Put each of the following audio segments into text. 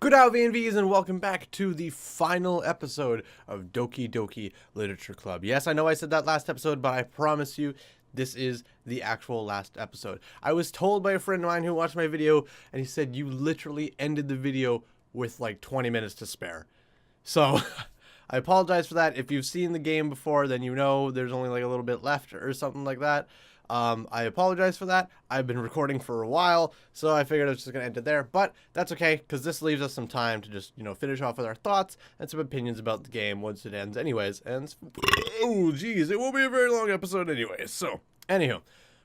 Good out, VNVs, and welcome back to the final episode of Doki Doki Literature Club. Yes, I know I said that last episode, but I promise you, this is the actual last episode. I was told by a friend of mine who watched my video, and he said you literally ended the video with like 20 minutes to spare. So, I apologize for that. If you've seen the game before, then you know there's only like a little bit left or something like that. I apologize for that. I've been recording for a while, so I figured I was just going to end it there. But that's okay, because this leaves us some time to just, finish off with our thoughts and some opinions about the game once it ends anyways. And, oh, geez, it won't be a very long episode anyways. So, anywho,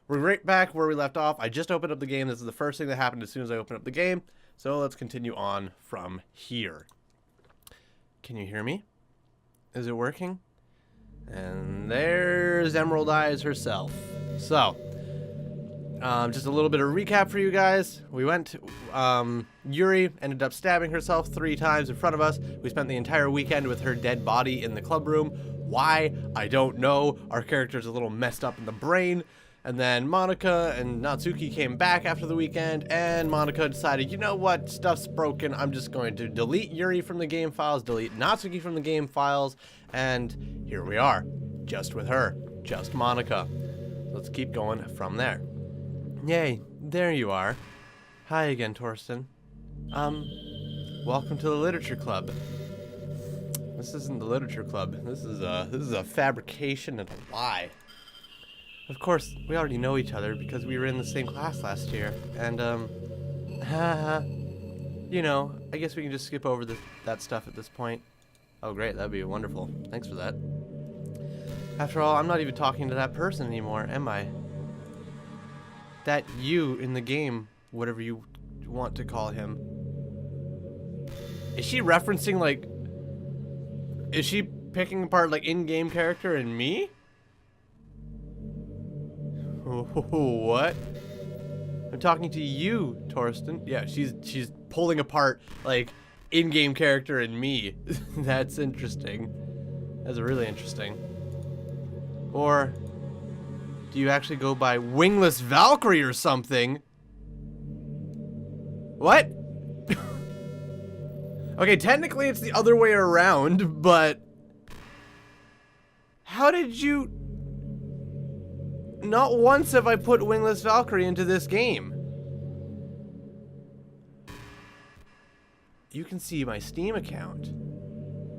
we're right back where we left off. I just opened up the game. This is the first thing that happened as soon as I opened up the game. So, let's continue on from here. Can you hear me? Is it working? And there's Emerald Eyes herself. So, just a little bit of recap for you guys. We went, Yuri ended up stabbing herself 3 times in front of us. We spent the entire weekend with her dead body in the club room. Why? I don't know. Our character's a little messed up in the brain. And then Monica and Natsuki came back after the weekend, and Monica decided, you know what, stuff's broken. I'm just going to delete Yuri from the game files, delete Natsuki from the game files, and here we are, just with her, just Monica. Let's keep going from there. Yay, there you are. Hi again, Torsten. Welcome to the Literature Club. This isn't the Literature Club. This is a fabrication and a lie. Of course, we already know each other because we were in the same class last year, and, I guess we can just skip over that stuff at this point. Oh, great, that'd be wonderful. Thanks for that. After all, I'm not even talking to that person anymore, am I? That you in the game, whatever you want to call him. Is she referencing, like, is she picking apart, like, in-game character and me? What? I'm talking to you, Torsten. Yeah, she's pulling apart, like, in-game character and me. That's interesting. That's really interesting. Or do you actually go by WinglessValkyrie or something? What? Okay, technically it's the other way around, but how did you... Not once have I put WinglessValkyrie into this game. You can see my Steam account,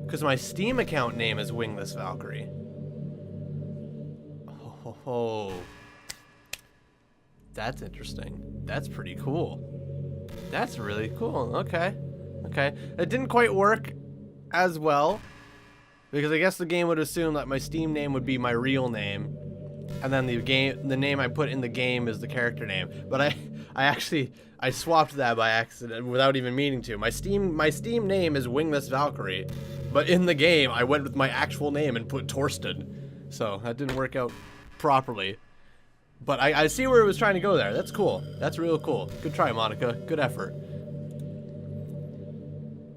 because my Steam account name is WinglessValkyrie. Oh, that's interesting. That's pretty cool. That's really cool. Okay. It didn't quite work as well, because I guess the game would assume that my Steam name would be my real name. And then the name I put in the game is the character name. But I swapped that by accident without even meaning to. My Steam name is WinglessValkyrie, but in the game I went with my actual name and put Torsten. So that didn't work out properly. But I see where it was trying to go there. That's cool. That's real cool. Good try, Monica. Good effort.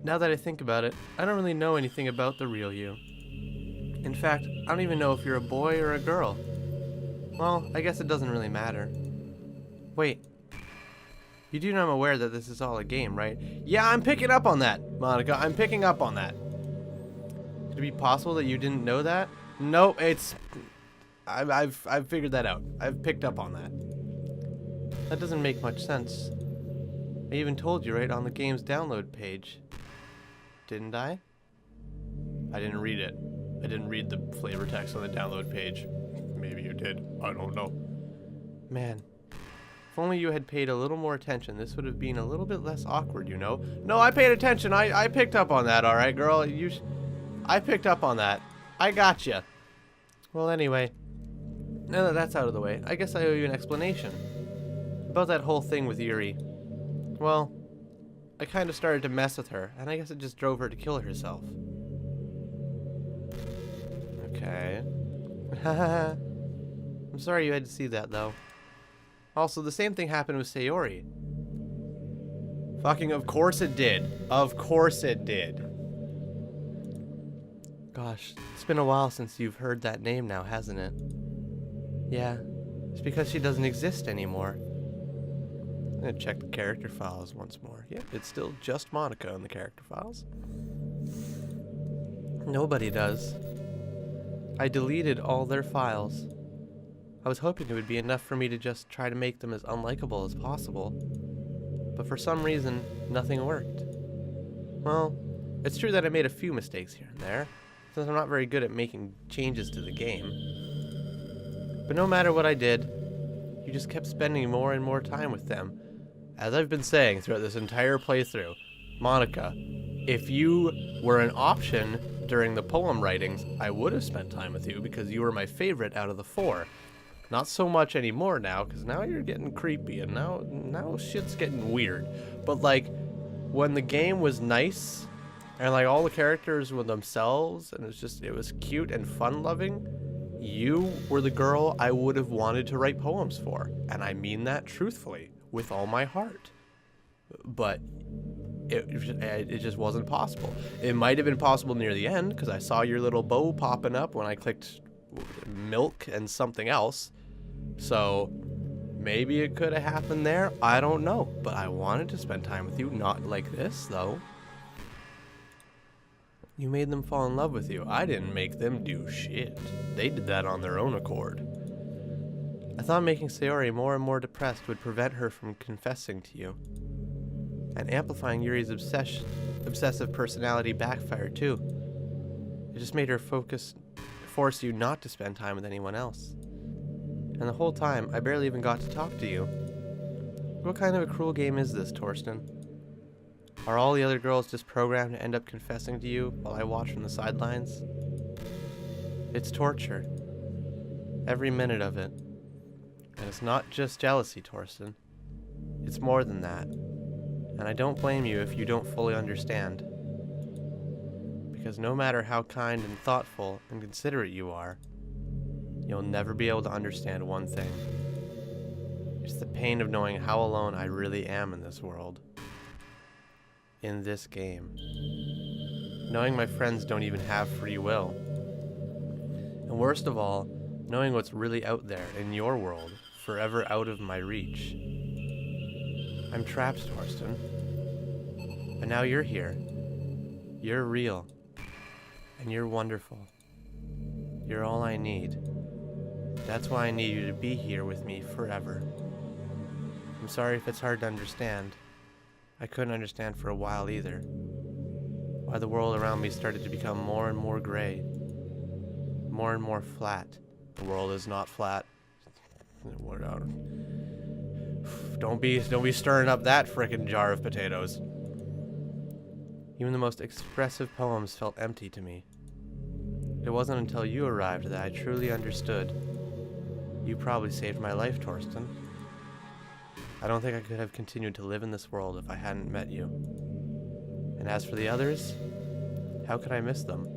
Now that I think about it, I don't really know anything about the real you. In fact, I don't even know if you're a boy or a girl. Well, I guess it doesn't really matter. Wait. You do know I'm aware that this is all a game, right? Yeah, I'm picking up on that, Monica. I'm picking up on that. Could it be possible that you didn't know that? No, it's... I've figured that out. I've picked up on that. That doesn't make much sense. I even told you right on the game's download page. Didn't I? I didn't read it. I didn't read the flavor text on the download page. Maybe you did. I don't know. Man, if only you had paid a little more attention, this would have been a little bit less awkward, you know? No, I paid attention. I picked up on that, all right, girl? I picked up on that. I gotcha. Well, anyway, now that that's out of the way, I guess I owe you an explanation about that whole thing with Yuri. Well, I kind of started to mess with her, and I guess it just drove her to kill herself. Okay. I'm sorry you had to see that, though. Also, the same thing happened with Sayori. Fucking of course it did. Of course it did. Gosh, it's been a while since you've heard that name now, hasn't it? Yeah, it's because she doesn't exist anymore. I'm gonna check the character files once more. Yep, it's still just Monica in the character files. Nobody does. I deleted all their files. I was hoping it would be enough for me to just try to make them as unlikable as possible. But for some reason, nothing worked. Well, it's true that I made a few mistakes here and there, since I'm not very good at making changes to the game. But no matter what I did, you just kept spending more and more time with them. As I've been saying throughout this entire playthrough, Monica, if you were an option during the poem writings, I would have spent time with you because you were my favorite out of the 4. Not so much anymore now, because now you're getting creepy, and now shit's getting weird. But, like, when the game was nice, and, like, all the characters were themselves, and it was cute and fun-loving, you were the girl I would have wanted to write poems for. And I mean that truthfully, with all my heart. But it just wasn't possible. It might have been possible near the end, because I saw your little bow popping up when I clicked milk and something else. So maybe it could have happened there. I don't know. But I wanted to spend time with you. Not like this, though. You made them fall in love with you. I didn't make them do shit. They did that on their own accord. I thought making Sayori more and more depressed would prevent her from confessing to you. And amplifying Yuri's obsessive personality backfired too. It just made her force you not to spend time with anyone else. And the whole time, I barely even got to talk to you. What kind of a cruel game is this, Torsten? Are all the other girls just programmed to end up confessing to you while I watch from the sidelines? It's torture. Every minute of it. And it's not just jealousy, Torsten. It's more than that. And I don't blame you if you don't fully understand. Because no matter how kind and thoughtful and considerate you are, you'll never be able to understand one thing. It's the pain of knowing how alone I really am in this world. In this game. Knowing my friends don't even have free will. And worst of all, knowing what's really out there in your world, forever out of my reach. I'm trapped, Torsten. But now you're here. You're real. And you're wonderful. You're all I need. That's why I need you to be here with me forever. I'm sorry if it's hard to understand. I couldn't understand for a while either. Why the world around me started to become more and more gray. More and more flat. The world is not flat. Don't be stirring up that frickin' jar of potatoes. Even the most expressive poems felt empty to me. It wasn't until you arrived that I truly understood. You probably saved my life, Torsten. I don't think I could have continued to live in this world if I hadn't met you. And as for the others, how could I miss them?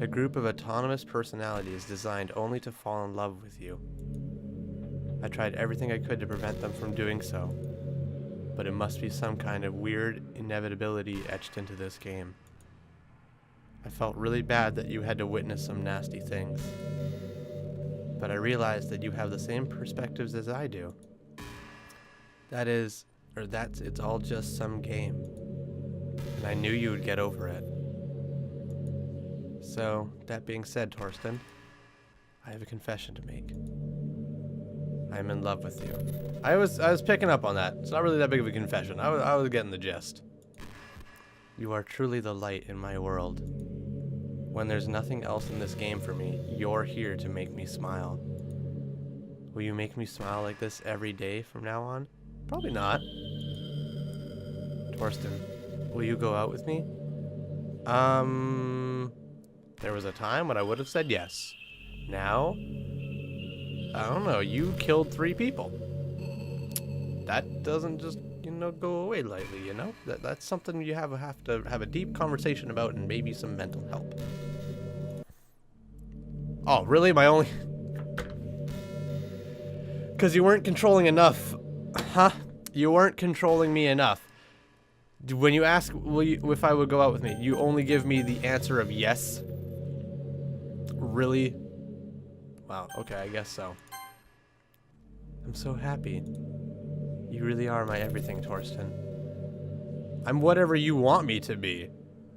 A group of autonomous personalities designed only to fall in love with you. I tried everything I could to prevent them from doing so, but it must be some kind of weird inevitability etched into this game. I felt really bad that you had to witness some nasty things, but I realized that you have the same perspectives as I do. It's all just some game. And I knew you would get over it. So, that being said, Torsten, I have a confession to make. I am in love with you. I was picking up on that. It's not really that big of a confession. I was getting the gist. You are truly the light in my world. When there's nothing else in this game for me, you're here to make me smile. Will you make me smile like this every day from now on? Probably not. Torsten, will you go out with me? There was a time when I would have said yes. Now, I don't know, you killed 3 people. That doesn't just, go away lightly, That's something you have to have a deep conversation about and maybe some mental help. Oh, really? My only... Because you weren't controlling enough. Huh? You weren't controlling me enough. When you ask if I would go out with me, you only give me the answer of yes? Really? Wow, okay, I guess so. I'm so happy. You You really are my everything, Torsten. I'm whatever you want me to be.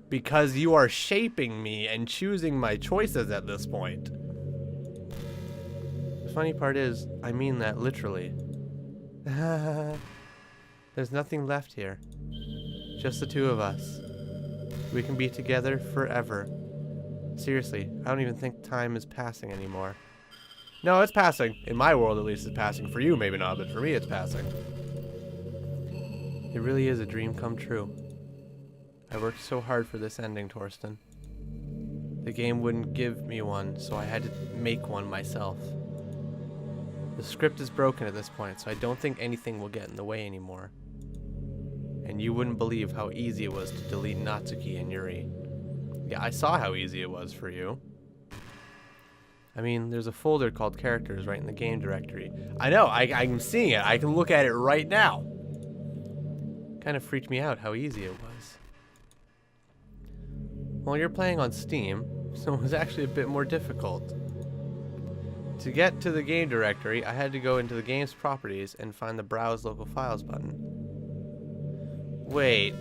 Because you are shaping me and choosing my choices at this point. The funny part is, I mean that literally. There's nothing left here. Just the two of us. We can be together forever. Seriously, I don't even think time is passing anymore. No, it's passing. In my world, at least, it's passing. For you, maybe not, but for me, it's passing. It really is a dream come true. I worked so hard for this ending, Torsten. The game wouldn't give me one, so I had to make one myself. The script is broken at this point, so I don't think anything will get in the way anymore. And you wouldn't believe how easy it was to delete Natsuki and Yuri. Yeah, I saw how easy it was for you. I mean, there's a folder called characters right in the game directory. I know, I'm seeing it. I can look at it right now. Kind of freaked me out how easy it was. Well, you're playing on Steam, so it was actually a bit more difficult. To get to the game directory, I had to go into the game's properties and find the Browse Local Files button. Wait.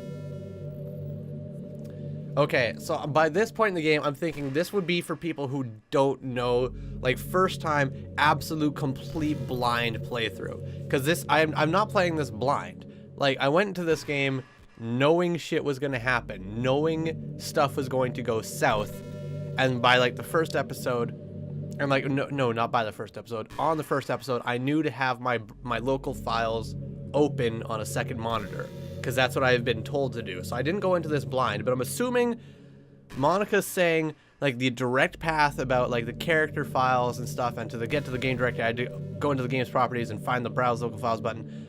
Okay, so by this point in the game, I'm thinking this would be for people who don't know, like first time, absolute, complete blind playthrough. Because this, I'm not playing this blind. Like, I went into this game knowing shit was going to happen, knowing stuff was going to go south, and by like the first episode, and like, no, not by the first episode, on the first episode, I knew to have my local files open on a second monitor. Because that's what I've been told to do. So I didn't go into this blind, but I'm assuming Monica's saying like the direct path about like the character files and stuff, and to get to the game directory, I had to go into the game's properties and find the Browse Local Files button.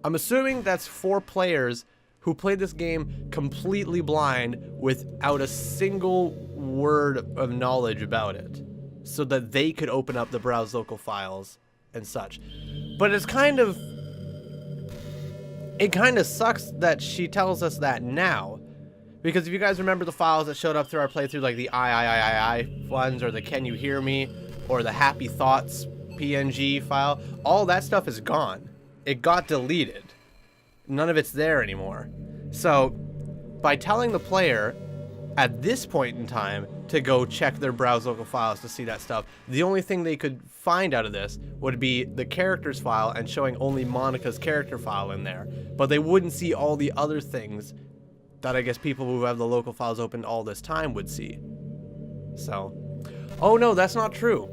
I'm assuming that's for players who played this game completely blind without a single word of knowledge about it, so that they could open up the Browse Local Files and such. But it's it kind of sucks that she tells us that now, because if you guys remember the files that showed up through our playthrough, like the I ones, or the Can You Hear Me, or the Happy Thoughts PNG file, all that stuff is gone. It got deleted. None of it's there anymore. So by telling the player at this point in time to go check their Browse Local Files to see that stuff, the only thing they could find out of this would be the characters file and showing only Monica's character file in there. But they wouldn't see all the other things that I guess people who have the local files open all this time would see. So, oh no, that's not true.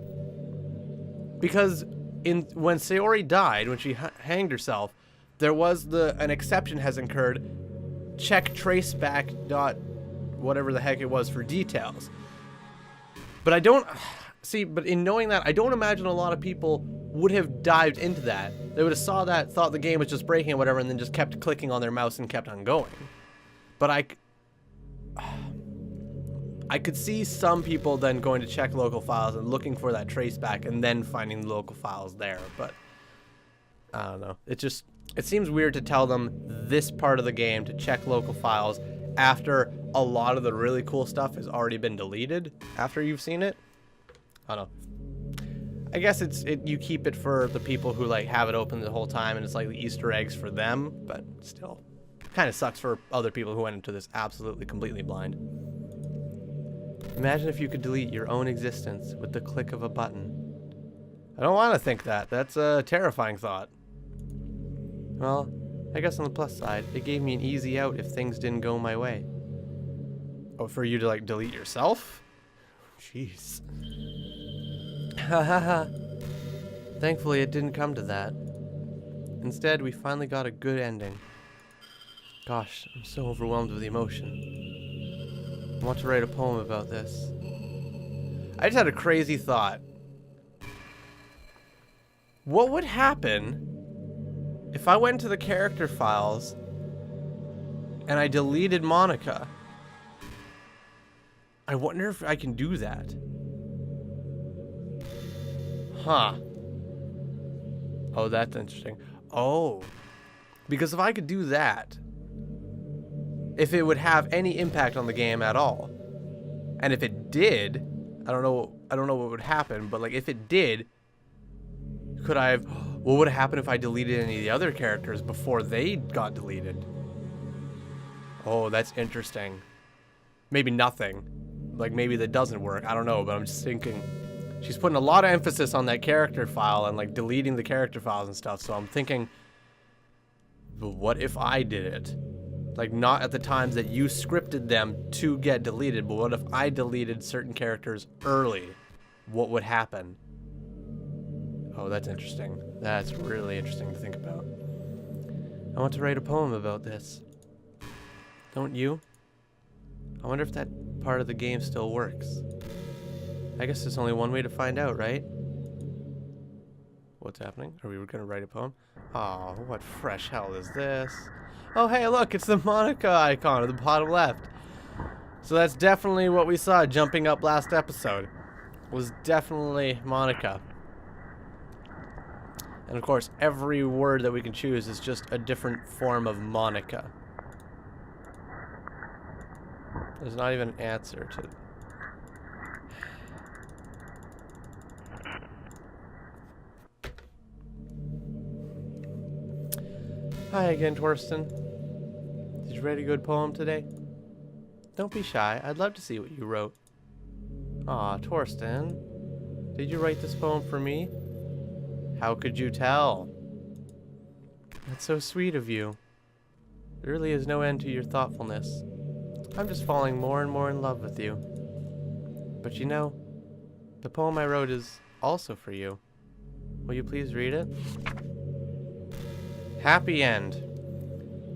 Because when Sayori died, when she hanged herself, there was an exception has occurred. Check traceback dot whatever the heck it was for details. But I don't see, but in knowing that, I don't imagine a lot of people would have dived into that. They would have saw that, thought the game was just breaking or whatever, and then just kept clicking on their mouse and kept on going. But I could see some people then going to check local files and looking for that traceback and then finding the local files there. But I don't know. It seems weird to tell them this part of the game to check local files after a lot of the really cool stuff has already been deleted after you've seen it. I don't know. I guess you keep it for the people who like have it open the whole time and it's like the Easter eggs for them, but still kind of sucks for other people who went into this absolutely completely blind. Imagine if you could delete your own existence with the click of a button. I don't want to think that. That's a terrifying thought. Well, I guess on the plus side, it gave me an easy out if things didn't go my way. Oh, for you to like delete yourself? Jeez. Hahaha. Thankfully, it didn't come to that. Instead, we finally got a good ending. Gosh, I'm so overwhelmed with emotion. I want to write a poem about this. I just had a crazy thought. What would happen if I went to the character files and I deleted Monica? I wonder if I can do that. Huh. Oh, that's interesting. Oh. Because if I could do that, if it would have any impact on the game at all. And if it did, I don't know what would happen, but like if it did, could I have What would happen if I deleted any of the other characters before they got deleted? Oh, that's interesting. Maybe nothing. Like, maybe that doesn't work. I don't know, but I'm just thinking. She's putting a lot of emphasis on that character file and, like, deleting the character files and stuff. So I'm thinking, but what if I did it? Like, not at the times that you scripted them to get deleted, but what if I deleted certain characters early? What would happen? Oh, that's interesting. That's really interesting to think about. I want to write a poem about this. Don't you? I wonder if that part of the game still works. I guess there's only one way to find out, right? What's happening? Are we gonna write a poem? Oh, what fresh hell is this? Oh, hey, look, it's the Monica icon at the bottom left. So that's definitely what we saw jumping up last episode. Was definitely Monica. And of course, every word that we can choose is just a different form of Monica. There's not even an answer to it. Hi again, Torsten. Did you write a good poem today? Don't be shy. I'd love to see what you wrote. Aw, Torsten. Did you write this poem for me? How could you tell? That's so sweet of you. There really is no end to your thoughtfulness. I'm just falling more and more in love with you. But you know, the poem I wrote is also for you. Will you please read it? Happy end.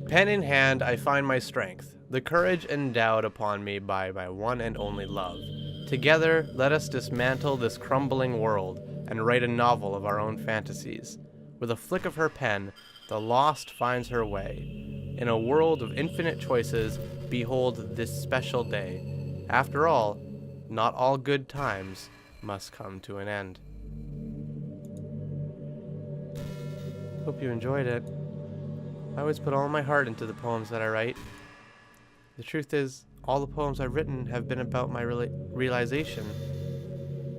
Pen in hand, I find my strength, the courage endowed upon me by my one and only love. Together, let us dismantle this crumbling world and write a novel of our own fantasies. With a flick of her pen, the lost finds her way. In a world of infinite choices, behold this special day. After all, not all good times must come to an end. Hope you enjoyed it. I always put all my heart into the poems that I write. The truth is, all the poems I've written have been about my realization,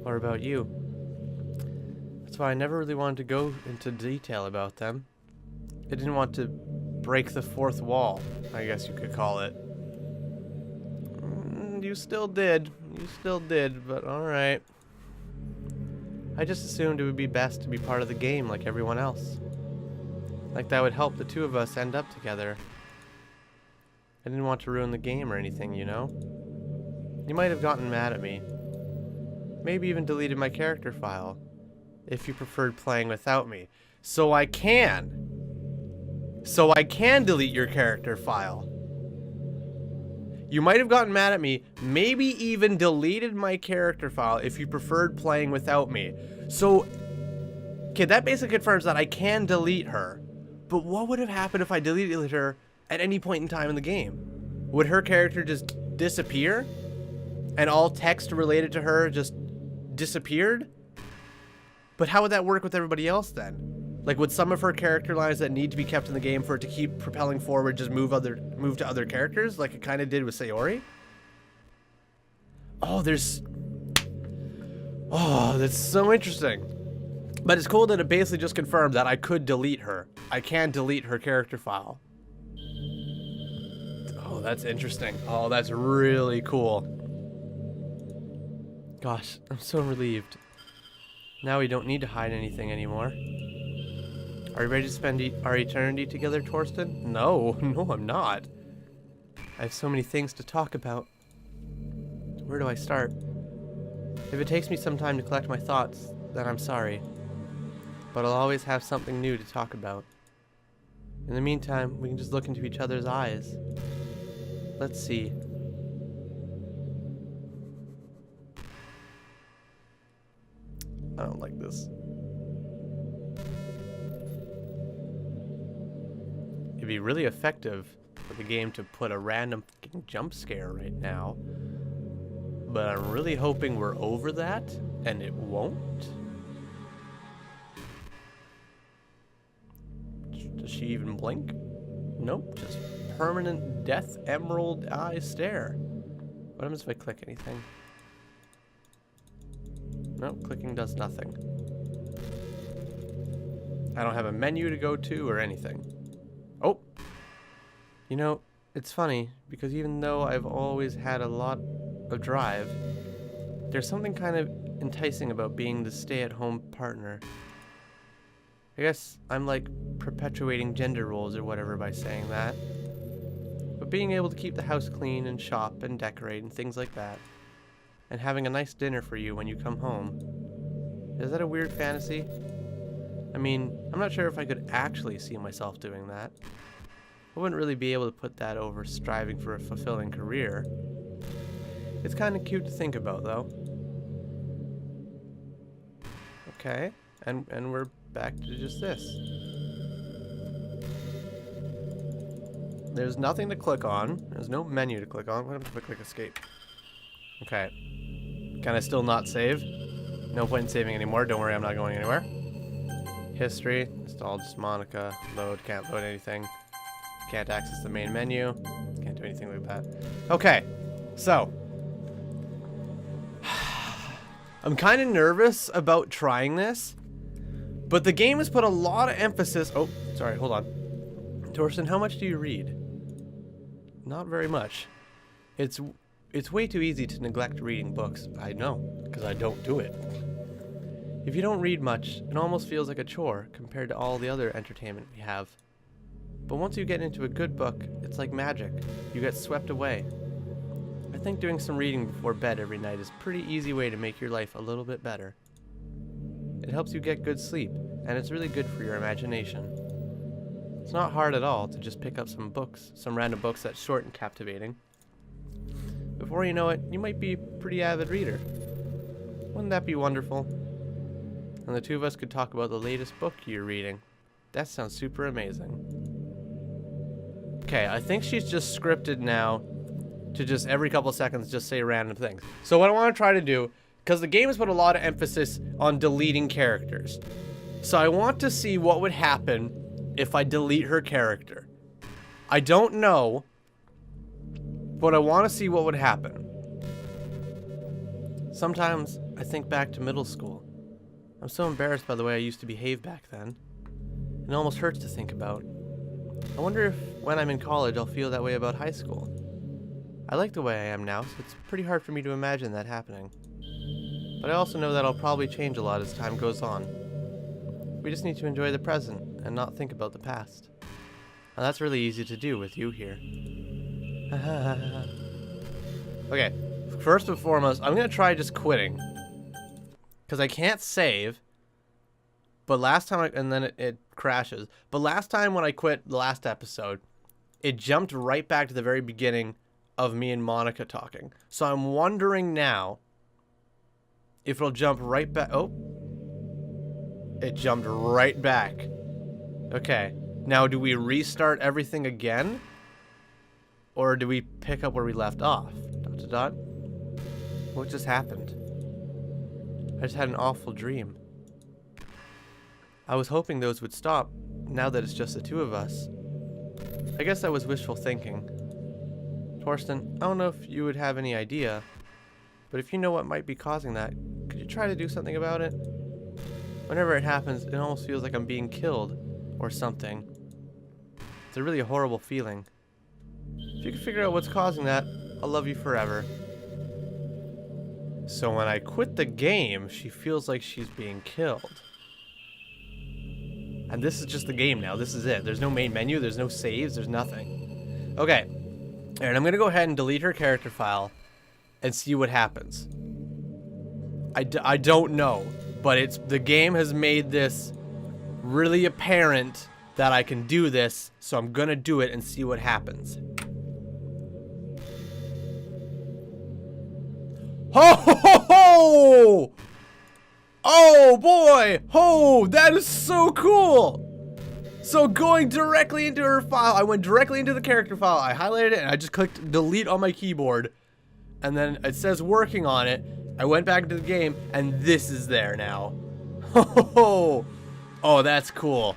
or about you. That's why I never really wanted to go into detail about them. I didn't want to break the fourth wall, I guess you could call it. You still did. You still did, but alright. I just assumed it would be best to be part of the game like everyone else. Like that would help the two of us end up together. I didn't want to ruin the game or anything, you know? You might have gotten mad at me. Maybe even deleted my character file. If you preferred playing without me. So I can delete your character file. You might have gotten mad at me, maybe even deleted my character file if you preferred playing without me. So, okay, that basically confirms that I can delete her. But what would have happened if I deleted her at any point in time in the game? Would her character just disappear? And all text related to her just disappeared? But how would that work with everybody else then? Like, would some of her character lines that need to be kept in the game for it to keep propelling forward just move to other characters, like it kind of did with Sayori? Oh, that's so interesting. But it's cool that it basically just confirmed that I could delete her. I can delete her character file. Oh, that's interesting. Oh, that's really cool. Gosh, I'm so relieved. Now we don't need to hide anything anymore. Are you ready to spend our eternity together, Torsten? No, I'm not. I have so many things to talk about. Where do I start? If it takes me some time to collect my thoughts, then I'm sorry. But I'll always have something new to talk about. In the meantime, we can just look into each other's eyes. Let's see. I don't like this. It'd be really effective for the game to put a random fucking jump scare right now. But I'm really hoping we're over that, and it won't. Does she even blink? Nope, just permanent death emerald eye stare. What happens if I click anything? Nope, clicking does nothing. I don't have a menu to go to or anything. Oh. You know, it's funny because even though I've always had a lot of drive, there's something kind of enticing about being the stay-at-home partner. I guess I'm like perpetuating gender roles or whatever by saying that. But being able to keep the house clean and shop and decorate and things like that, and having a nice dinner for you when you come home, is that a weird fantasy? I mean, I'm not sure if I could actually see myself doing that. I wouldn't really be able to put that over striving for a fulfilling career. It's kind of cute to think about, though. Okay, and we're back to just this. There's nothing to click on. There's no menu to click on. What happens if I click escape? Okay. Can I still not save? No point in saving anymore. Don't worry, I'm not going anywhere. History. Installed just Monica. Load. Can't load anything. Can't access the main menu. Can't do anything like that. Okay. So. I'm kind of nervous about trying this. But the game has put a lot of emphasis. Oh, sorry. Hold on. Torsten, how much do you read? Not very much. It's way too easy to neglect reading books. I know, because I don't do it. If you don't read much, it almost feels like a chore compared to all the other entertainment we have. But once you get into a good book, it's like magic. You get swept away. I think doing some reading before bed every night is a pretty easy way to make your life a little bit better. It helps you get good sleep, and it's really good for your imagination. It's not hard at all to just pick up some books, some random books that's short and captivating. Before you know it, you might be a pretty avid reader. Wouldn't that be wonderful? And the two of us could talk about the latest book you're reading. That sounds super amazing. Okay, I think she's just scripted now to just every couple seconds just say random things. So what I want to try to do, because the game has put a lot of emphasis on deleting characters. So I want to see what would happen if I delete her character. I don't know, but I want to see what would happen. Sometimes I think back to middle school. I'm so embarrassed by the way I used to behave back then. It almost hurts to think about. I wonder if when I'm in college I'll feel that way about high school. I like the way I am now, so it's pretty hard for me to imagine that happening. But I also know that I'll probably change a lot as time goes on. We just need to enjoy the present and not think about the past. Now that's really easy to do with you here. Okay, first and foremost, I'm gonna try just quitting. Because I can't save. But last time, and then it crashes. But last time when I quit the last episode, it jumped right back to the very beginning of me and Monica talking. So I'm wondering now if it'll jump right back. Oh. It jumped right back. Okay. Now, do we restart everything again? Or do we pick up where we left off? ... What just happened? I just had an awful dream. I was hoping those would stop, now that it's just the two of us. I guess that was wishful thinking. Torsten, I don't know if you would have any idea, but if you know what might be causing that, could you try to do something about it? Whenever it happens, it almost feels like I'm being killed, or something. It's a really horrible feeling. If you can figure out what's causing that, I'll love you forever. So when I quit the game, she feels like she's being killed. And this is just the game now. This is it. There's no main menu. There's no saves. There's nothing. Okay. And I'm going to go ahead and delete her character file and see what happens. I don't know. But the game has made this really apparent that I can do this. So I'm going to do it and see what happens. Ho ho ho ho! Oh boy! Oh, that is so cool! So going directly into her file, I went directly into the character file, I highlighted it, and I just clicked delete on my keyboard. And then it says working on it. I went back into the game, and this is there now. Ho ho ho! Oh, that's cool.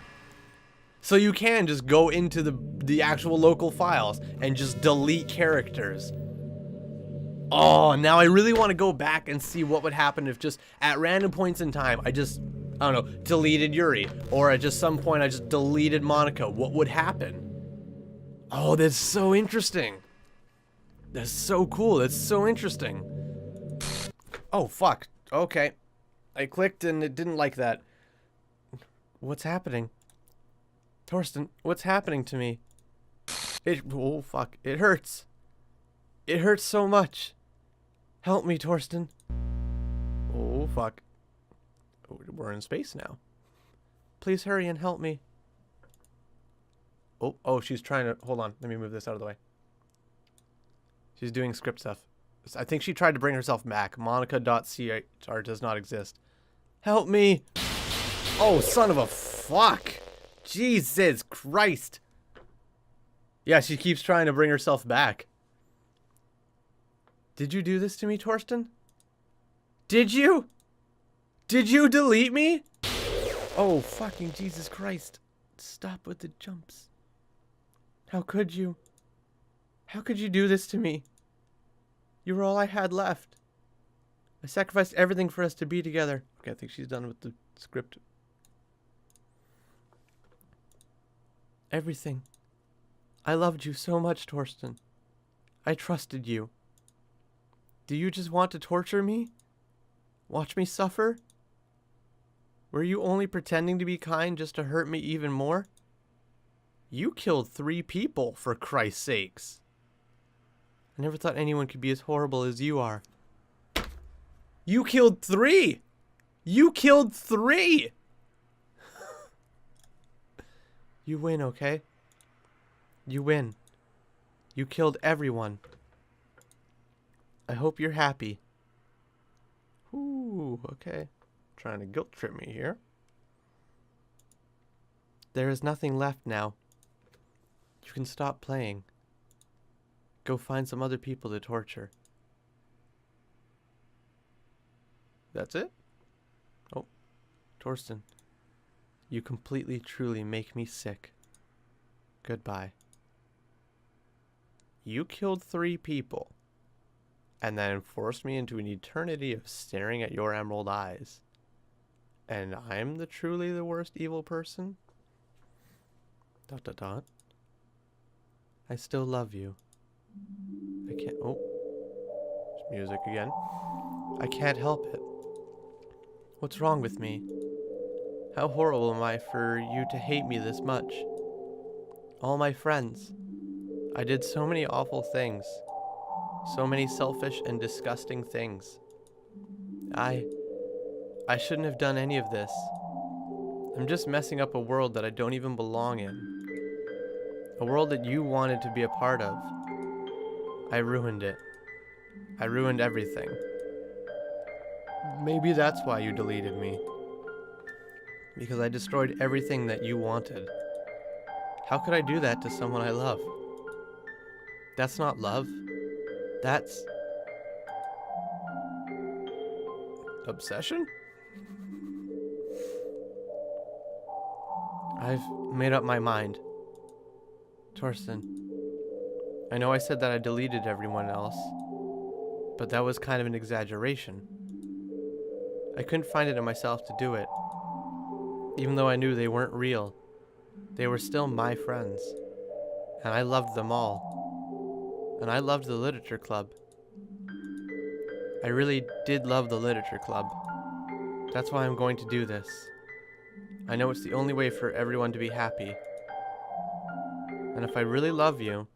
So you can just go into the actual local files and just delete characters. Oh, now I really want to go back and see what would happen if just at random points in time, I just I don't know, deleted Yuri, or at just some point I just deleted Monica, what would happen? Oh, that's so interesting. That's so cool. That's so interesting. Oh, fuck. Okay. I clicked and it didn't like that. What's happening? Torsten, what's happening to me? Oh, fuck. It hurts. It hurts so much. Help me, Torsten. Oh, fuck. We're in space now. Please hurry and help me. Oh, she's trying to... Hold on. Let me move this out of the way. She's doing script stuff. I think she tried to bring herself back. Monica.chr does not exist. Help me. Oh, son of a fuck. Jesus Christ. Yeah, she keeps trying to bring herself back. Did you do this to me, Torsten? Did you? Did you delete me? Oh, fucking Jesus Christ. Stop with the jumps. How could you? How could you do this to me? You were all I had left. I sacrificed everything for us to be together. Okay, I think she's done with the script. Everything. I loved you so much, Torsten. I trusted you. Do you just want to torture me? Watch me suffer? Were you only pretending to be kind just to hurt me even more? You killed 3 people, for Christ's sakes. I never thought anyone could be as horrible as you are. You killed 3! You killed 3! You win, okay? You win. You killed everyone. I hope you're happy. Ooh, okay. Trying to guilt trip me here. There is nothing left now. You can stop playing. Go find some other people to torture. That's it? Oh, Torsten. You completely, truly make me sick. Goodbye. You killed 3 people, and then forced me into an eternity of staring at your emerald eyes. And I'm truly the worst evil person? ... I still love you. I can't... Oh. There's music again. I can't help it. What's wrong with me? How horrible am I for you to hate me this much? All my friends. I did so many awful things. So many selfish and disgusting things. I shouldn't have done any of this. I'm just messing up a world that I don't even belong in. A world that you wanted to be a part of. I ruined it. I ruined everything. Maybe that's why you deleted me. Because I destroyed everything that you wanted. How could I do that to someone I love? That's not love. That's... obsession? I've made up my mind. Torsten, I know I said that I deleted everyone else, but that was kind of an exaggeration. I couldn't find it in myself to do it. Even though I knew they weren't real, they were still my friends, and I loved them all. And I loved the literature club. I really did love the literature club. That's why I'm going to do this. I know it's the only way for everyone to be happy. And if I really love you...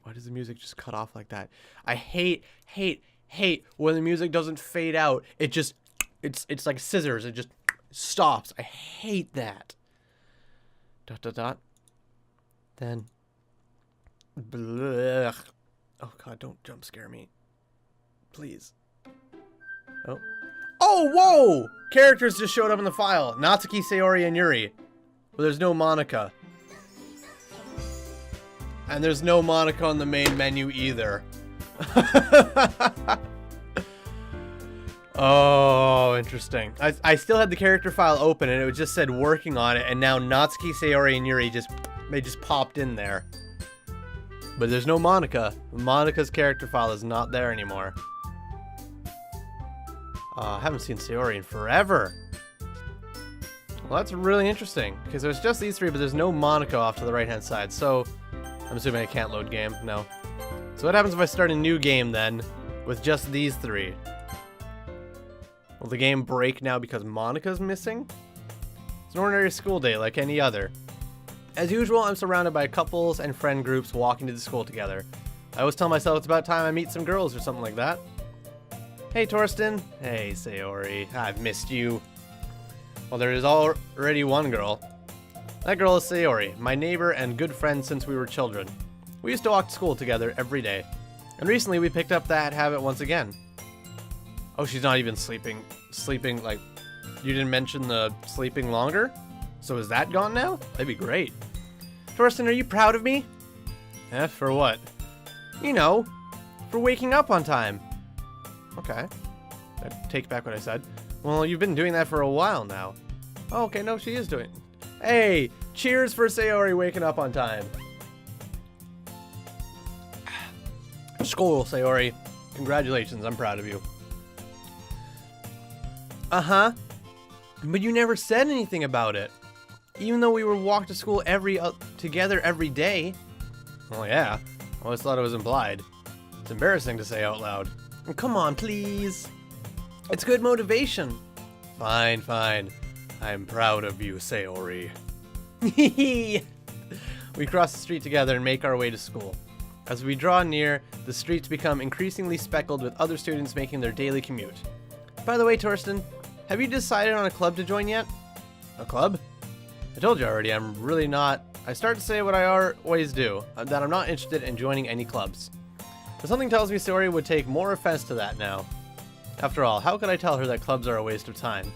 Why does the music just cut off like that? I hate when the music doesn't fade out. It just... It's like scissors. It just stops. I hate that. ... Then... Blech. Oh god, don't jump scare me. Please. Oh. Oh, whoa! Characters just showed up in the file. Natsuki, Sayori, and Yuri. But there's no Monica. And there's no Monica on the main menu either. Oh, interesting. I still had the character file open and it just said working on it, and now Natsuki, Sayori, and Yuri just popped in there. But there's no Monica. Monica's character file is not there anymore. I haven't seen Sayori in forever. Well, that's really interesting, because there's just these three, but there's no Monica off to the right-hand side, so I'm assuming I can't load game. No. So what happens if I start a new game, then, with just these three? Will the game break now because Monica's missing? It's an ordinary school day like any other. As usual, I'm surrounded by couples and friend groups walking to the school together. I always tell myself it's about time I meet some girls or something like that. Hey, Torsten. Hey, Sayori. I've missed you. Well, there is already one girl. That girl is Sayori, my neighbor and good friend since we were children. We used to walk to school together every day. And recently we picked up that habit once again. Oh, she's not even sleeping. Sleeping, like, you didn't mention the sleeping longer? So is that gone now? That'd be great. Torsten, are you proud of me? Eh, for what? You know, for waking up on time. Okay. I take back what I said. Well, you've been doing that for a while now. Oh, okay, no, she is doing. Hey, cheers for Sayori waking up on time. Skål, Sayori. Congratulations, I'm proud of you. Uh-huh. But you never said anything about it. Even though we were walked to school together every day. Well, yeah. I always thought it was implied. It's embarrassing to say out loud. Come on, please. It's good motivation. Fine, fine. I'm proud of you, Sayori. We cross the street together and make our way to school. As we draw near, the streets become increasingly speckled with other students making their daily commute. By the way, Torsten, have you decided on a club to join yet? A club? I told you already, I'm really not. I start to say what I always do, that I'm not interested in joining any clubs. But something tells me Sayori would take more offense to that now. After all, how could I tell her that clubs are a waste of time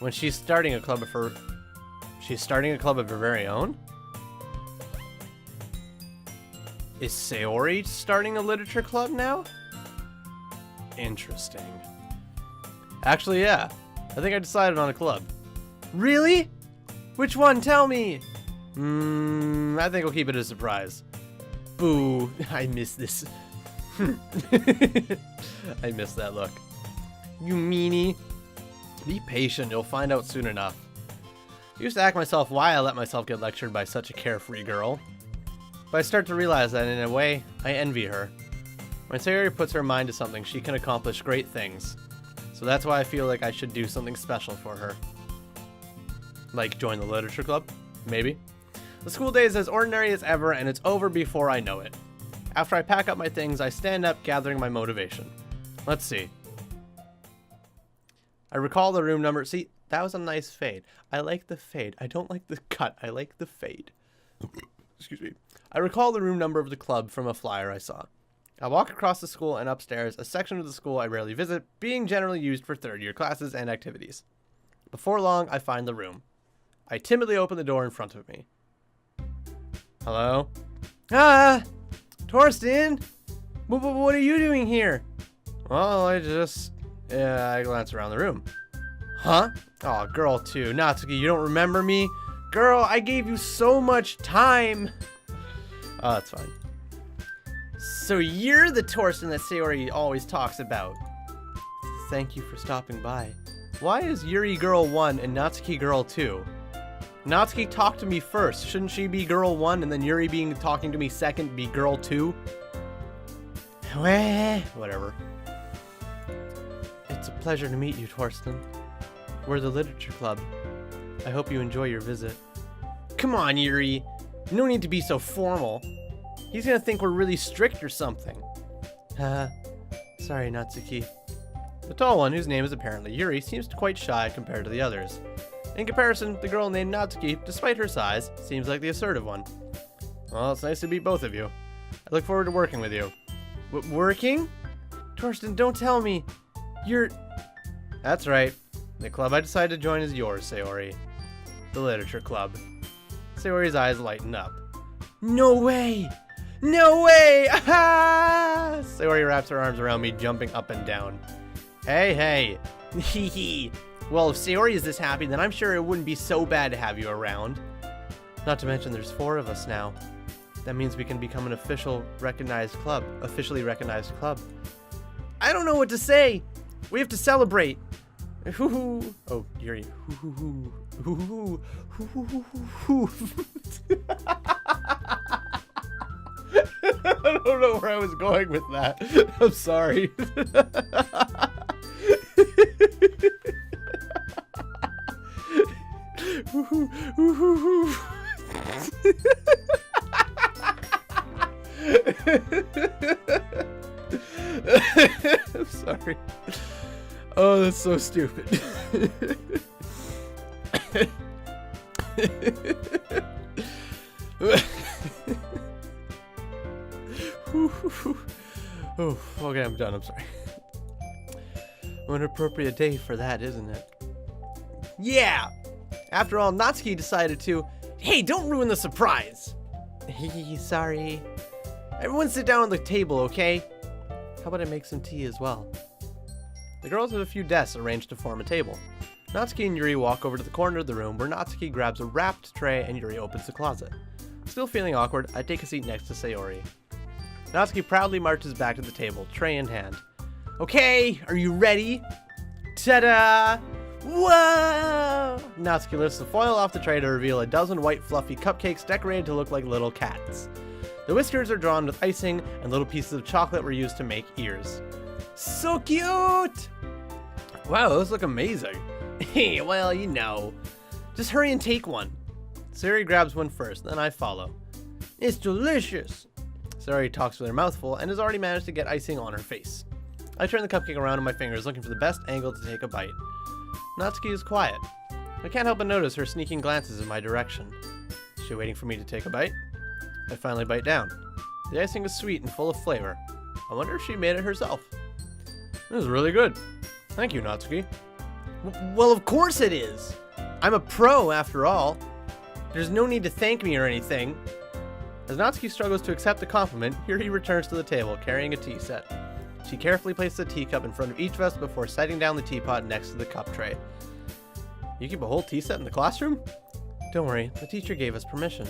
when she's starting a club of her very own? Is Sayori starting a literature club now? Interesting. Actually, yeah. I think I decided on a club. Really? Which one? Tell me! I think we'll keep it a surprise. Boo. I miss this. I miss that look. You meanie. Be patient, you'll find out soon enough. I used to ask myself why I let myself get lectured by such a carefree girl. But I start to realize that in a way, I envy her. When Sayori puts her mind to something, she can accomplish great things. So that's why I feel like I should do something special for her. Like join the literature club? Maybe. The school day is as ordinary as ever, and it's over before I know it. After I pack up my things, I stand up, gathering my motivation. Let's see. I recall the room number. See, that was a nice fade. I like the fade. I don't like the cut. I like the fade. Excuse me. I recall the room number of the club from a flyer I saw. I walk across the school and upstairs, a section of the school I rarely visit, being generally used for third-year classes and activities. Before long, I find the room. I timidly open the door in front of me. Hello? Ah! Torsten! What are you doing here? Well, I glance around the room. Huh? Oh, girl 2. Natsuki, you don't remember me? Girl, I gave you so much time! Oh, that's fine. So you're the Torsten that Sayori always talks about. Thank you for stopping by. Why is Yuri girl 1 and Natsuki girl 2? Natsuki talked to me first. Shouldn't she be girl 1 and then Yuri talking to me second be girl 2? Whatever. It's a pleasure to meet you, Torsten. We're the literature club. I hope you enjoy your visit. Come on, Yuri. No need to be so formal. He's gonna think we're really strict or something. Sorry, Natsuki. The tall one, whose name is apparently Yuri, seems quite shy compared to the others. In comparison, the girl named Natsuki, despite her size, seems like the assertive one. Well, it's nice to meet both of you. I look forward to working with you. Working? Torsten, don't tell me. That's right. The club I decided to join is yours, Sayori. The literature club. Sayori's eyes lighten up. No way! No way! Ah! Sayori wraps her arms around me, jumping up and down. Hey. Hee. Well, if Sayori is this happy, then I'm sure it wouldn't be so bad to have you around. Not to mention there's 4 of us now. That means we can become an officially recognized club. I don't know what to say. We have to celebrate. Oh, Yuri. I don't know where I was going with that. I'm sorry. I'm sorry. Oh, that's so stupid. Oh, okay, I'm done. I'm sorry. What an appropriate day for that, isn't it? Yeah! After all, Natsuki decided to... Hey, don't ruin the surprise! Sorry. Everyone sit down at the table, okay? How about I make some tea as well? The girls have a few desks arranged to form a table. Natsuki and Yuri walk over to the corner of the room where Natsuki grabs a wrapped tray and Yuri opens the closet. Still feeling awkward, I take a seat next to Sayori. Natsuki proudly marches back to the table, tray in hand. Okay, are you ready? Ta-da! Whoa! Natsuki lifts the foil off the tray to reveal a dozen white fluffy cupcakes decorated to look like little cats. The whiskers are drawn with icing, and little pieces of chocolate were used to make ears. So cute! Wow, those look amazing. Hey, well, you know. Just hurry and take one. Sayori grabs one first, then I follow. It's delicious! Sayori talks with her mouth full and has already managed to get icing on her face. I turn the cupcake around in my fingers, looking for the best angle to take a bite. Natsuki is quiet. I can't help but notice her sneaking glances in my direction. Is she waiting for me to take a bite? I finally bite down. The icing is sweet and full of flavor. I wonder if she made it herself. This is really good. Thank you, Natsuki. Well, of course it is. I'm a pro, after all. There's no need to thank me or anything. As Natsuki struggles to accept the compliment, Yuri returns to the table, carrying a tea set. She carefully places a teacup in front of each of us before setting down the teapot next to the cup tray. You keep a whole tea set in the classroom? Don't worry, the teacher gave us permission.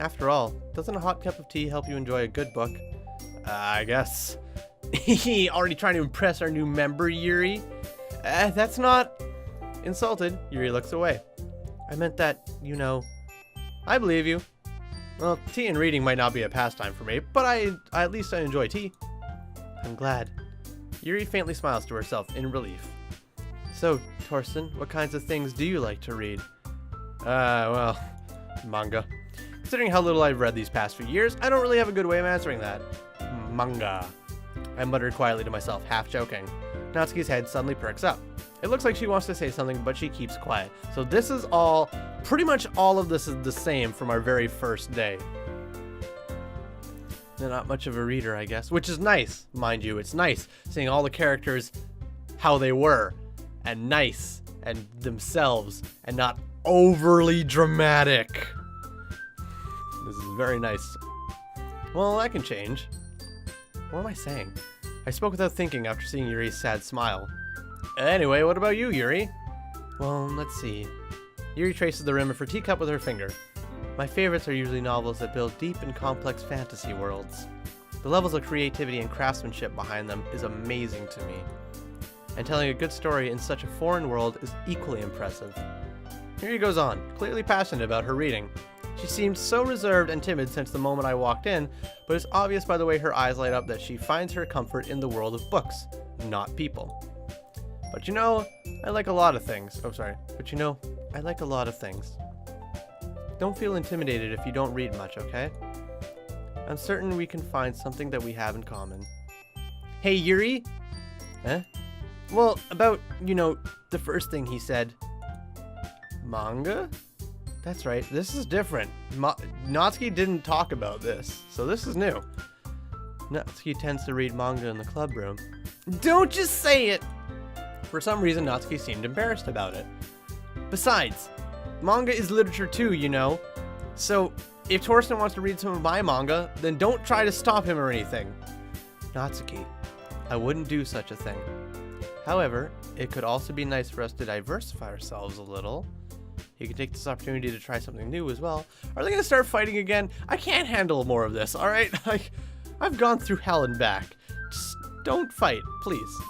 After all, doesn't a hot cup of tea help you enjoy a good book? I guess. Already trying to impress our new member, Yuri? That's not... Insulted, Yuri looks away. I meant that, you know... I believe you. Well, tea and reading might not be a pastime for me, but at least I enjoy tea. I'm glad. Yuri faintly smiles to herself in relief. So, Torsten, what kinds of things do you like to read? Well, manga. Considering how little I've read these past few years, I don't really have a good way of answering that. Manga. I muttered quietly to myself, half joking. Natsuki's head suddenly perks up. It looks like she wants to say something, but she keeps quiet. So this is all, pretty much all of this is the same from our very first day. They're not much of a reader, I guess, which is nice, mind you. It's nice seeing all the characters how they were, and nice, and themselves, and not overly dramatic. This is very nice. Well, that can change. What am I saying? I spoke without thinking after seeing Yuri's sad smile. Anyway, what about you, Yuri? Well, let's see. Yuri traces the rim of her teacup with her finger. My favorites are usually novels that build deep and complex fantasy worlds. The levels of creativity and craftsmanship behind them is amazing to me. And telling a good story in such a foreign world is equally impressive. Yuri goes on, clearly passionate about her reading. She seemed so reserved and timid since the moment I walked in, but it's obvious by the way her eyes light up that she finds her comfort in the world of books, not people. But you know, I like a lot of things. I like a lot of things. Don't feel intimidated if you don't read much, okay? I'm certain we can find something that we have in common. Hey, Yuri? Eh? Well, about, you know, the first thing he said. Manga? That's right, this is different. Natsuki didn't talk about this, so this is new. Natsuki tends to read manga in the club room. Don't just say it! For some reason, Natsuki seemed embarrassed about it. Besides, manga is literature too, you know. So, if Torsten wants to read some of my manga, then don't try to stop him or anything. Natsuki, I wouldn't do such a thing. However, it could also be nice for us to diversify ourselves a little. You can take this opportunity to try something new as well. Are they going to start fighting again? I can't handle more of this, alright? Like, I've gone through hell and back. Just don't fight, please.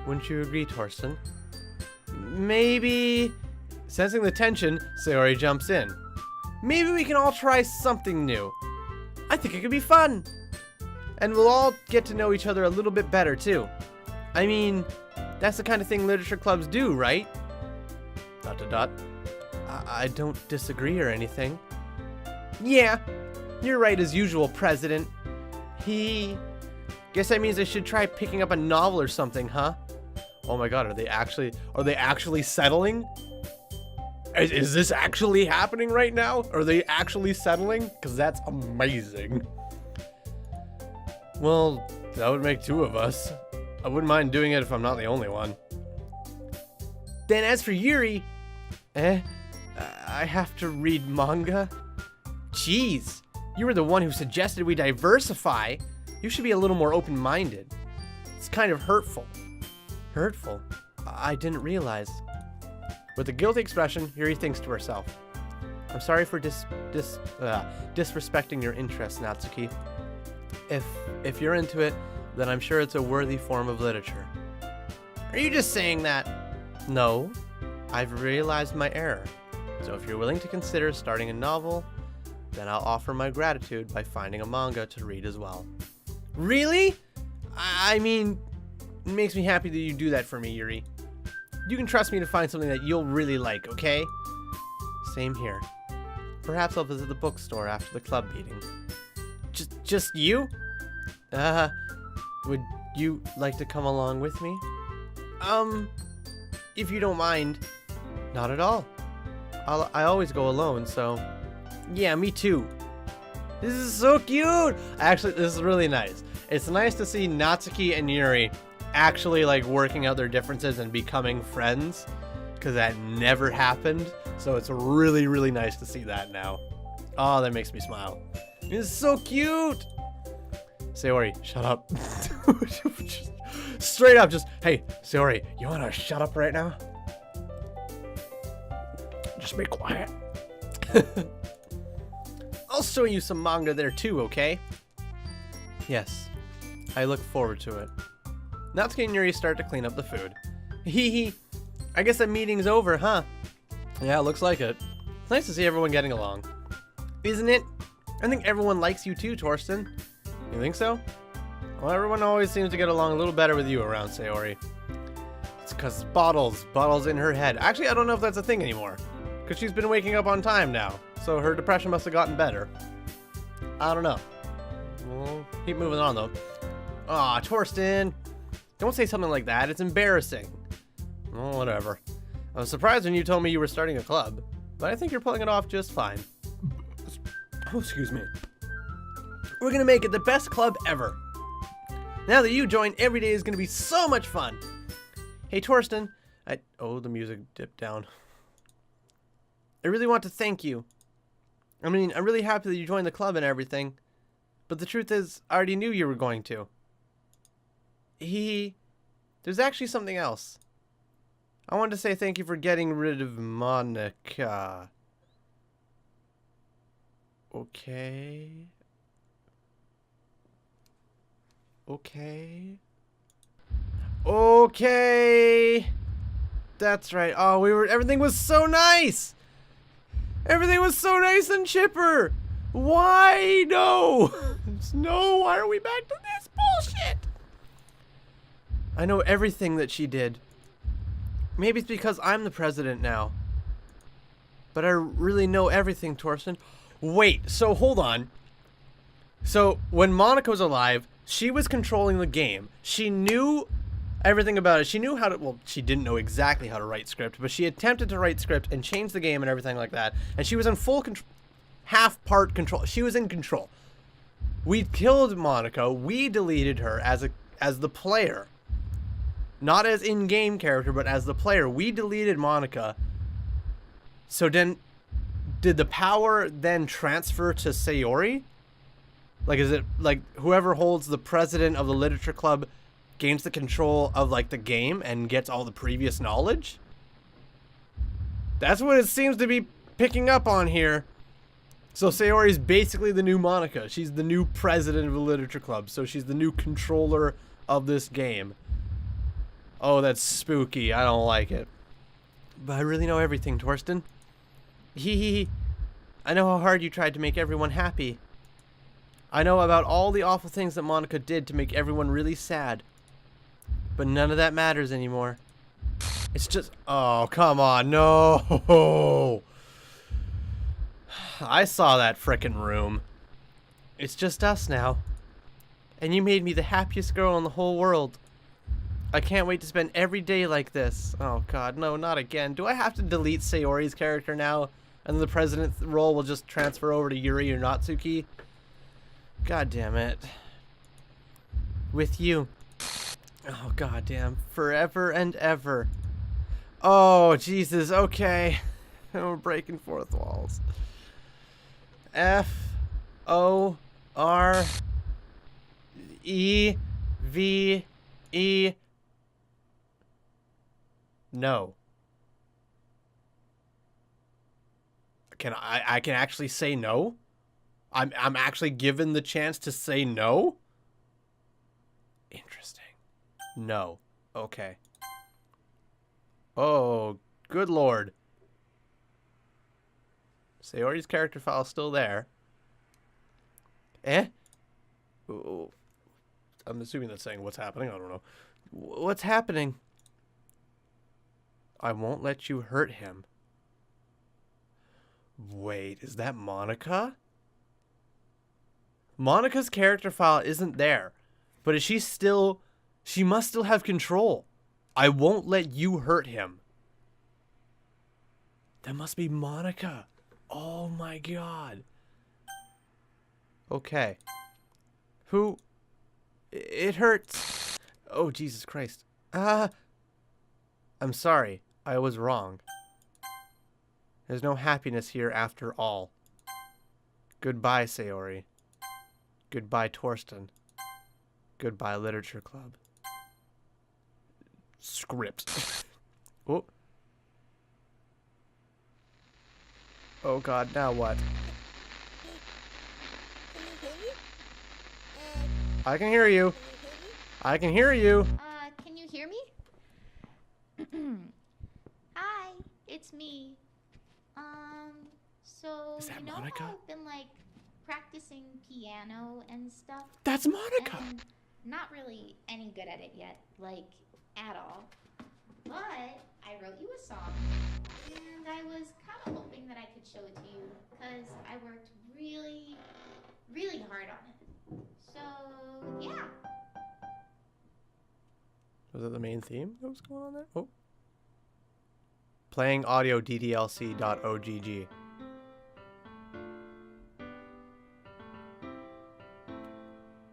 Wouldn't you agree, Torsten? Maybe... Sensing the tension, Sayori jumps in. Maybe we can all try something new. I think it could be fun. And we'll all get to know each other a little bit better, too. I mean, that's the kind of thing literature clubs do, right? ... I don't disagree or anything. Yeah, you're right as usual, President. Guess that means I should try picking up a novel or something, huh? Oh my god, are they actually settling? Is this actually happening right now? Are they actually settling? Because that's amazing. Well, that would make 2 of us. I wouldn't mind doing it if I'm not the only one. Then as for Yuri, I have to read manga? Jeez, you were the one who suggested we diversify. You should be a little more open-minded. It's kind of hurtful. Hurtful? I didn't realize. With a guilty expression, Yuri thinks to herself. I'm sorry for disrespecting your interests, Natsuki. If you're into it, then I'm sure it's a worthy form of literature. Are you just saying that? No, I've realized my error. So if you're willing to consider starting a novel, then I'll offer my gratitude by finding a manga to read as well. Really? I mean, it makes me happy that you do that for me, Yuri. You can trust me to find something that you'll really like, okay? Same here. Perhaps I'll visit the bookstore after the club meeting. Just you? Would you like to come along with me? If you don't mind. Not at all. I always go alone, so... Yeah, me too. This is so cute! Actually, this is really nice. It's nice to see Natsuki and Yuri actually, like, working out their differences and becoming friends. Because that never happened. So it's really, really nice to see that now. Oh, that makes me smile. This is so cute! Sayori, shut up. Just, straight up, just, hey, Sayori, you wanna shut up right now? Just be quiet. I'll show you some manga there too, okay? Yes, I look forward to it. Natsuki and Yuri start to clean up the food. Hee. I guess that meeting's over, huh? Yeah, looks like it. It's nice to see everyone getting along. Isn't it? I think everyone likes you too, Torsten. You think so? Well, everyone always seems to get along a little better with you around Sayori. It's because bottles in her head. Actually, I don't know if that's a thing anymore. Because she's been waking up on time now. So her depression must have gotten better. I don't know. We'll keep moving on, though. Aw, Torsten. Don't say something like that. It's embarrassing. Well, whatever. I was surprised when you told me you were starting a club. But I think you're pulling it off just fine. Oh, excuse me. We're going to make it the best club ever. Now that you join, every day is going to be so much fun. Hey, Torsten. Oh, the music dipped down. I really want to thank you. I mean, I'm really happy that you joined the club and everything. But the truth is, I already knew you were going to. There's actually something else. I wanted to say thank you for getting rid of Monica. Okay. That's right. Oh, everything was so nice. Everything was so nice and chipper. Why? No. No, why are we back to this bullshit? I know everything that she did. Maybe it's because I'm the president now. But I really know everything, Torsten. Wait, so hold on. So, when Monica was alive, she was controlling the game. She knew everything about it. She knew how to, well, she didn't know exactly how to write script, but she attempted to write script and change the game and everything like that. And she was in full control, half-part control. She was in control. We killed Monica. We deleted her as the player. Not as in-game character, but as the player. We deleted Monica. So then, did the power then transfer to Sayori? Like, is it, like, whoever holds the president of the literature club gains the control of, like, the game and gets all the previous knowledge? That's what it seems to be picking up on here. So Sayori is basically the new Monica. She's the new president of the literature club. So she's the new controller of this game. Oh, that's spooky. I don't like it. But I really know everything, Torsten. Hee hee hee. I know how hard you tried to make everyone happy. I know about all the awful things that Monica did to make everyone really sad. But none of that matters anymore. It's just... Oh, come on. No. I saw that frickin' room. It's just us now. And you made me the happiest girl in the whole world. I can't wait to spend every day like this. Oh god, no, not again. Do I have to delete Sayori's character now? And the president's role will just transfer over to Yuri or Natsuki? God damn it. With you. Oh god damn. Forever and ever. Oh, Jesus, okay. We're breaking fourth walls. F-O-R-E-V-E. No. I can actually say no? I'm actually given the chance to say no? Interesting. No. Okay. Oh, good lord. Sayori's character file's still there. Eh? Ooh. I'm assuming that's saying what's happening. I don't know. What's happening? I won't let you hurt him. Wait, is that Monica? Monica's character file isn't there. But is she still... She must still have control. I won't let you hurt him. That must be Monica. Oh my god. Okay. Who... It hurts. Oh, Jesus Christ. I'm sorry. I was wrong. There's no happiness here after all. Goodbye, Sayori. Goodbye, Torsten. Goodbye, Literature Club. Script. Oh. Oh god, now what? I can hear you. I can hear you. Can you hear me? Hi, it's me. So Is that you know Monica? how I've been like practicing piano and stuff? That's Monica. And not really any good at it yet, like at all. But I wrote you a song, and I was kind of hoping that I could show it to you, because I worked really, really hard on it. So, yeah. Was it the main theme that was going on there? Oh. Playing audio ddlc.ogg.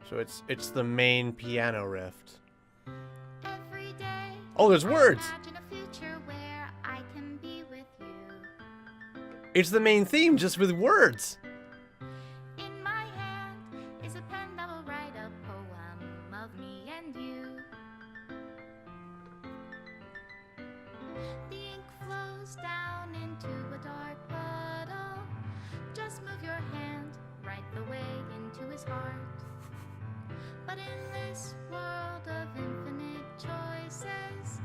So it's the main piano riff. Oh, there's words! It's the main theme, just with words! In my hand is a pen that will write a poem of me and you. The ink flows down into a dark puddle. Just move your hand right the way into his heart. But in this world of infinite choices,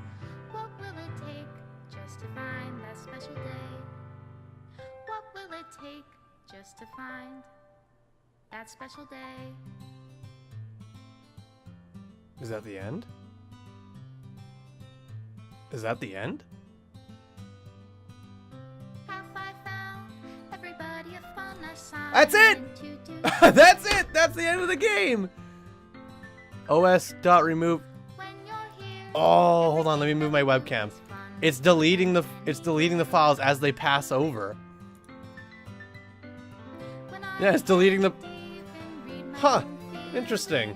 what will it take just to find that special day? What will it take just to find that special day? Is that the end? Is that the end? Have I found everybody a fun assignment? That's it! That's it! That's the end of the game! os.remove. Oh, hold on, let me move my webcam. It's deleting the files as they pass over. Yeah, it's deleting the... Huh. Interesting.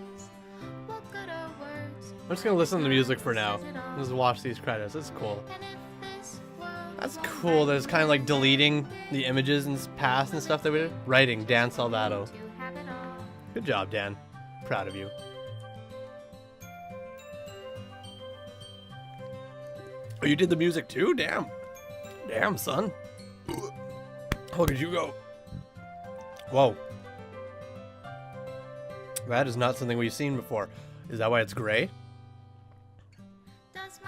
I'm just gonna listen to the music for now. Just watch these credits. That's cool. That's cool that it's kind of like deleting the images and past and stuff that we did. Writing, Dan Salvato. Good job, Dan. Proud of you. Oh, you did the music too? Damn. Damn, son. Look at you go. Whoa. That is not something we've seen before. Is that why it's gray?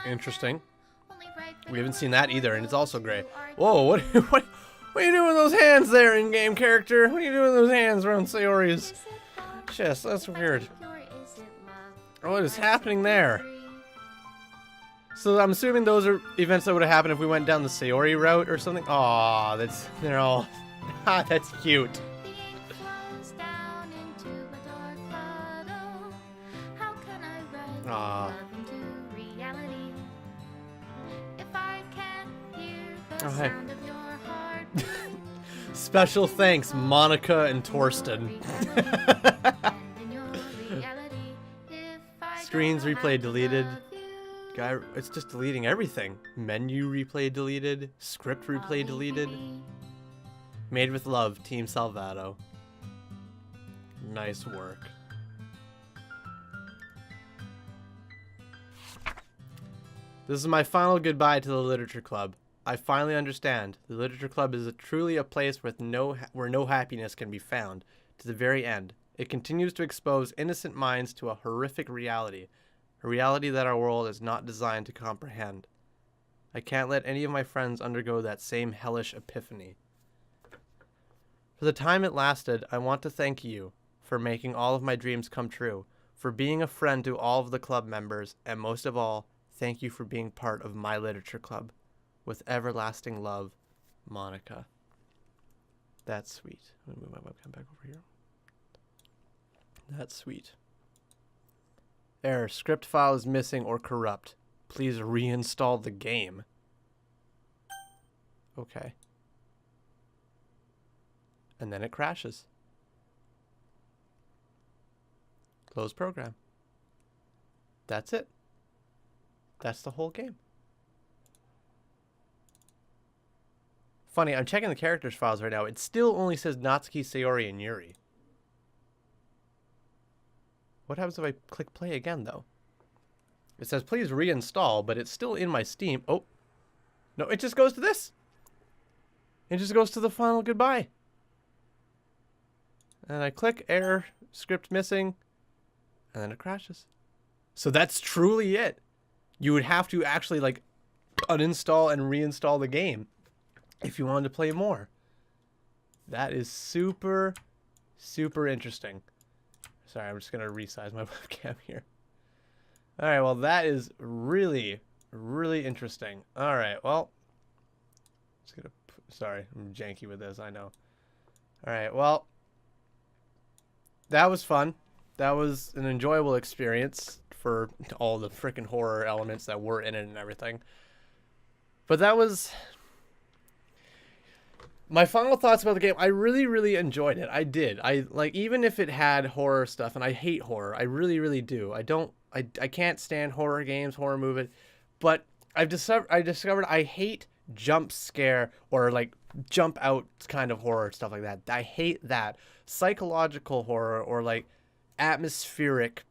Interesting. Only right for We haven't the seen that either, and it's also those great. who are Whoa, what are you doing with those hands there, in-game character? What are you doing with those hands around Sayori's Is it love? chest? That's weird. Or is it love? What is happening there? So I'm assuming those are events that would have happened if we went down the Sayori route or something. Aw, they're all, that's cute. The ink flows down into a dark puddle. How can I write love into reality? If I can't hear the Oh, hey. sound of your heart. Special thanks, Monica and Torsten. Screens replay deleted. Guy, it's just deleting everything. Menu replay deleted. Script replay deleted. Made with love, Team Salvato. Nice work. This is my final goodbye to the Literature Club. I finally understand. The Literature Club is truly a place where no happiness can be found. To the very end. It continues to expose innocent minds to a horrific reality. A reality that our world is not designed to comprehend. I can't let any of my friends undergo that same hellish epiphany. For the time it lasted, I want to thank you for making all of my dreams come true, for being a friend to all of the club members, and most of all, thank you for being part of my literature club. With everlasting love, Monica. That's sweet. I'm going to move my webcam back over here. That's sweet. Error. Script file is missing or corrupt. Please reinstall the game. Okay. And then it crashes. Close program. That's it. That's the whole game. Funny, I'm checking the characters files right now. It still only says Natsuki, Sayori, and Yuri. What happens if I click play again, though? It says please reinstall, but it's still in my Steam. Oh. No, it just goes to this. It just goes to the final goodbye. And I click error, script missing, and then it crashes. So that's truly it. You would have to actually like uninstall and reinstall the game if you wanted to play more. That is super, super interesting. Sorry, I'm just going to resize my webcam here. All right, well, that is really, really interesting. All right, well, just gonna. Sorry, I'm janky with this, I know. All right, well, that was fun. That was an enjoyable experience for all the freaking horror elements that were in it and everything. But that was... My final thoughts about the game, I really, really enjoyed it. I did. I like, even if it had horror stuff, and I hate horror. I really, really do. I can't stand horror games, horror movies. But I discovered I hate jump scare or like jump out kind of horror, stuff like that. I hate that. Psychological horror or like atmospheric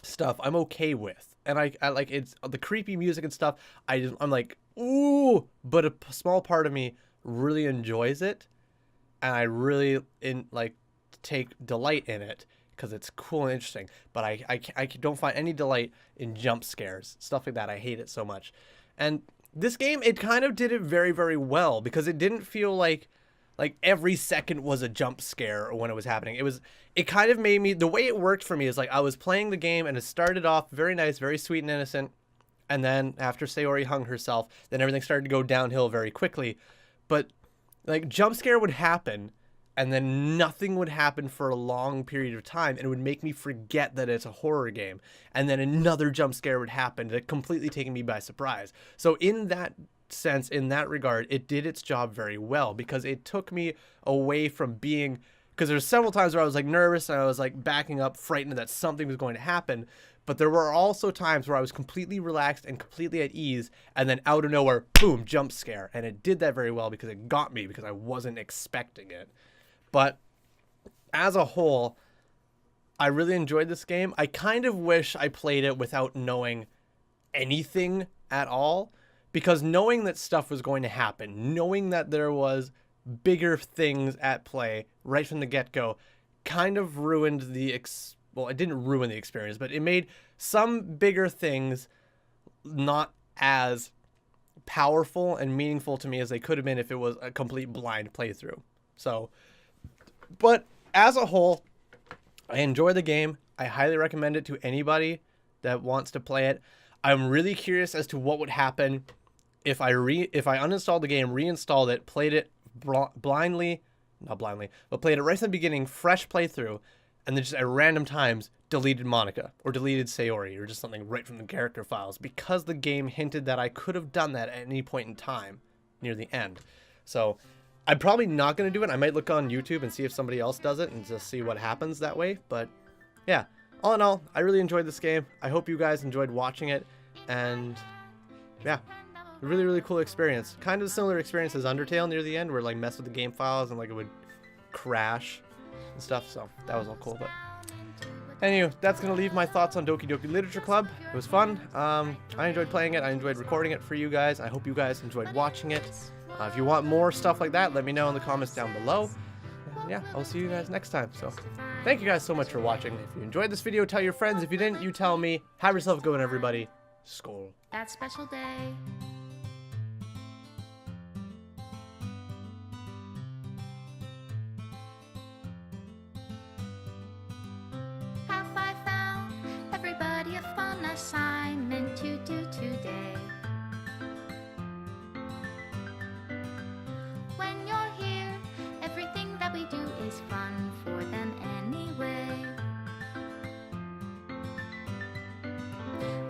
stuff I'm okay with. And I like, it's the creepy music and stuff. I'm like, ooh, but a small part of me really enjoys it, and I really take delight in it because it's cool and interesting. But I don't find any delight in jump scares, stuff like that. I hate it so much. And this game, it kind of did it very, very well because it didn't feel like every second was a jump scare when it was happening. It kind of made me, the way it worked for me is like I was playing the game and it started off very nice, very sweet and innocent, and then after Sayori hung herself, then everything started to go downhill very quickly. But like jump scare would happen and then nothing would happen for a long period of time, and it would make me forget that it's a horror game. And then another jump scare would happen that completely taking me by surprise. So in that sense, in that regard, it did its job very well because it took me away from being, because there's several times where I was like nervous and I was like backing up, frightened that something was going to happen. But there were also times where I was completely relaxed and completely at ease, and then out of nowhere, boom, jump scare. And it did that very well because it got me because I wasn't expecting it. But as a whole, I really enjoyed this game. I kind of wish I played it without knowing anything at all, because knowing that stuff was going to happen, knowing that there was bigger things at play right from the get-go, kind of ruined the well, it didn't ruin the experience, but it made some bigger things not as powerful and meaningful to me as they could have been if it was a complete blind playthrough. So, but as a whole, I enjoy the game. I highly recommend it to anybody that wants to play it. I'm really curious as to what would happen if I uninstalled the game, reinstalled it, played it not blindly, but played it right from the beginning, fresh playthrough, and then just at random times deleted Monica or deleted Sayori or just something right from the character files, because the game hinted that I could have done that at any point in time near the end. So I'm probably not going to do it. I might look on YouTube and see if somebody else does it and just see what happens that way. But yeah, all in all, I really enjoyed this game. I hope you guys enjoyed watching it. And yeah, a really, really cool experience. Kind of a similar experience as Undertale near the end, where like mess with the game files and like it would crash and stuff. So that was all cool. But anyway, that's going to leave my thoughts on Doki Doki Literature Club. It was fun. I enjoyed playing it. I enjoyed recording it for you guys. I hope you guys enjoyed watching it. If you want more stuff like that, let me know in the comments down below. And yeah, I'll see you guys next time. So thank you guys so much for watching. If you enjoyed this video, tell your friends. If you didn't, you tell me. Have yourself a good one, everybody. Skål. That special day. Have I found everybody a fun assignment to do today? When you're here, everything that we do is fun for them anyway.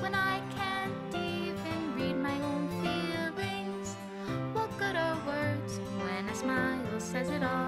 When I can't even read my own feelings, what good are words when a smile says it all?